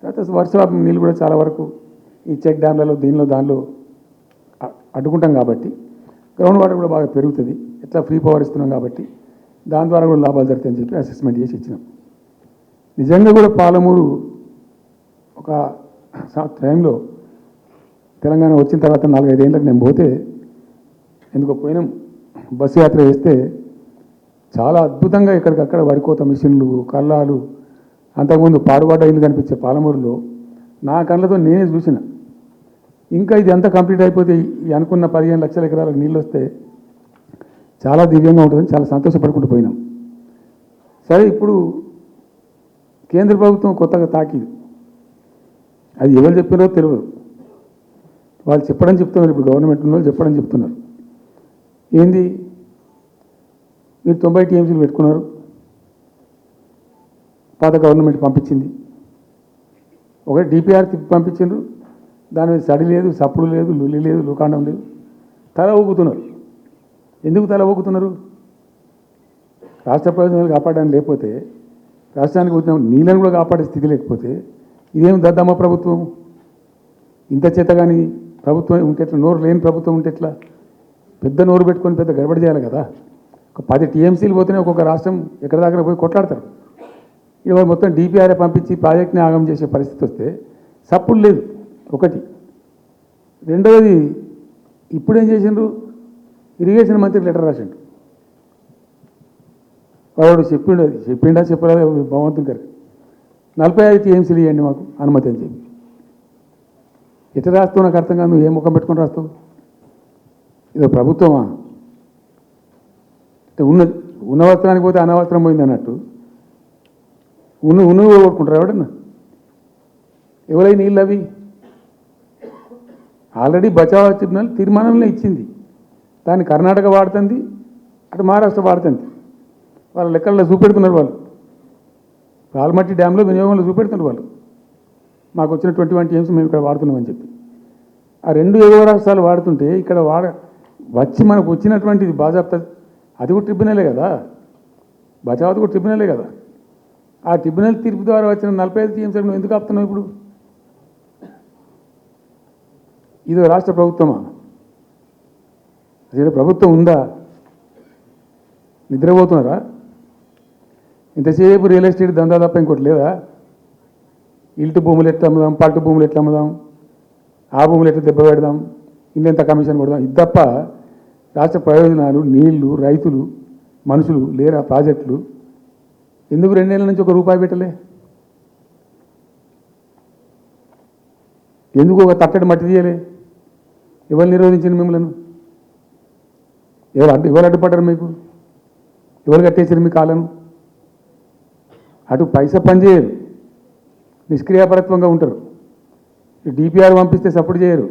తర్వాత వర్షాపు నీళ్ళు కూడా చాలా వరకు ఈ చెక్ డ్యామ్లలో దానిలో అడ్డుకుంటాం కాబట్టి గ్రౌండ్ వాటర్ కూడా బాగా పెరుగుతుంది. ఎట్లా ఫ్రీ పవర్ ఇస్తున్నాం కాబట్టి దాని ద్వారా కూడా లాభాలు జరుగుతాయని చెప్పి అసెస్మెంట్ చేసి ఇచ్చినాం. నిజంగా కూడా పాలమూరు ఒక టైంలో తెలంగాణ వచ్చిన తర్వాత 4-5 ఏళ్ళకి నేను పోతే ఎందుకో పోయినాం, బస్సు యాత్ర చేస్తే చాలా అద్భుతంగా ఎక్కడికక్కడ వరికోత మిషన్లు, కల్లాలు, అంతకుముందు పాడుబడ్డ ఇల్లు కనిపించే పాలమూరులో నా కళ్ళతో నేనే చూసిన. ఇంకా ఇది అంతా కంప్లీట్ అయిపోతే ఈ అనుకున్న 15 లక్షల ఎకరాలకు నీళ్ళు వస్తే చాలా దివ్యంగా ఉంటుందని చాలా సంతోషపడుకుంటూ పోయినాం. సరే, ఇప్పుడు కేంద్ర ప్రభుత్వం కొత్తగా తాకింది. అది ఎవరు చెప్పారో తెలియదు. వాళ్ళు చెప్తున్నారు. ఇప్పుడు గవర్నమెంట్ ఉన్న వాళ్ళు చెప్తున్నారు. ఏంది, మీరు 90 టీఎంసీలు పెట్టుకున్నారు, పాత గవర్నమెంట్ పంపించింది. ఒకటి డిపిఆర్ పంపించారు, దాని మీద సడి లేదు, సప్పుడు లేదు, లుల్లి లేదు, లుకాండం లేదు. తల ఊగుతున్నారు. ఎందుకు తల ఊగుతున్నారు? రాష్ట్ర ప్రయోజనాలు కాపాడడానికి లేకపోతే, రాష్ట్రానికి వచ్చిన నీళ్ళను కూడా కాపాడే స్థితి లేకపోతే ఇదేం దద్దమ్మ ప్రభుత్వం? ఇంత చేత కానీ ప్రభుత్వం ఉంటే ఎట్లా? నోరు లేని ప్రభుత్వం ఉంటే ఎట్లా? పెద్ద నోరు పెట్టుకొని పెద్ద గడబడి చేయాలి కదా. ఒక 10 టీఎంసీలు పోతేనే ఒక్కొక్క రాష్ట్రం ఎక్కడి దగ్గర పోయి కొట్లాడతారు. ఇవాళ మొత్తం డిపిఆర్ఏ పంపించి ప్రాజెక్ట్ని ఆగం చేసే పరిస్థితి వస్తే సప్పుడు లేదు ఒకటి. రెండవది, ఇప్పుడేం చేసిండ్రు, ఇరిగేషన్ మంత్రి లెటర్ రాసిండు. వాడు చెప్పిండా చెప్పలేదు భగవంతుని గారికి 45 టీఎంసీలు ఇవ్వండి మాకు అనుమతి అని చెప్పి. ఎట్లా రాస్తావు నాకు అర్థం కాదు. నువ్వు ఏ ముఖం పెట్టుకొని రాస్తావు? ఇదో ప్రభుత్వమా? ఉన్న వస్త్రానికి పోతే అనవసరం పోయింది అన్నట్టు ఉన్నవి కొట్టుకుంటారు ఎవడన్నా. ఎవరై నీళ్ళు అవి ఆల్రెడీ బచావ్ ట్రిబ్యునల్ తీర్మానంలో ఇచ్చింది. దాన్ని కర్ణాటక వాడుతుంది, అటు మహారాష్ట్ర వాడుతుంది. వాళ్ళ లెక్కల్లో చూపెడుతున్నారు. వాళ్ళు ఆల్మట్టి డ్యాంలో వినియోగంలో చూపెడుతున్నారు. వాళ్ళు మాకు వచ్చిన 21 టీఎంసీ మేము ఇక్కడ వాడుతున్నామని చెప్పి. ఆ 2 ఎగువ రాష్ట్రాలు వాడుతుంటే ఇక్కడ వచ్చి మనకు వచ్చినటువంటిది బాజాప్తా, అది కూడా ట్రిబ్యునలే కదా. బచావత్ కూడా ట్రిబ్యునలే కదా. ఆ ట్రిబ్యునల్ తీర్పు ద్వారా వచ్చిన 45 టీఎంసీ నువ్వు ఎందుకు ఆపుతున్నావు ఇప్పుడు? ఇది రాష్ట్ర ప్రభుత్వమా? అసలు ప్రభుత్వం ఉందా? నిద్రపోతున్నారా? ఇంతసేపు రియల్ ఎస్టేట్ దందా తప్ప ఇంకోటి లేదా? ఇల్టు భూములు ఎట్లా అమ్ముదాం, పట్టు భూములు ఎట్లా అమ్ముదాం, ఆ భూములు ఎట్లా దెబ్బ పెడదాం, ఇంత కమిషన్ కొడదాం, ఇది తప్ప రాష్ట్ర ప్రయోజనాలు, నీళ్లు, రైతులు, మనుషులు లేరా? ప్రాజెక్టులు ఎందుకు 2 ఏళ్ళ నుంచి ₹1 పెట్టలే? ఎందుకు ఒక తట్టడి మట్టి తీయలే? ఎవరు నిరోధించింది మిమ్మల్ని? ఎవరు అడ్డుపడ్డారు మీకు? ఎవరు కట్టేసారు మీ కాలను? అటు పైసా పనిచేయరు, నిష్క్రియాపరత్వంగా ఉంటారు. డిపిఆర్ పంపిస్తే సపోర్ట్ చేయరు.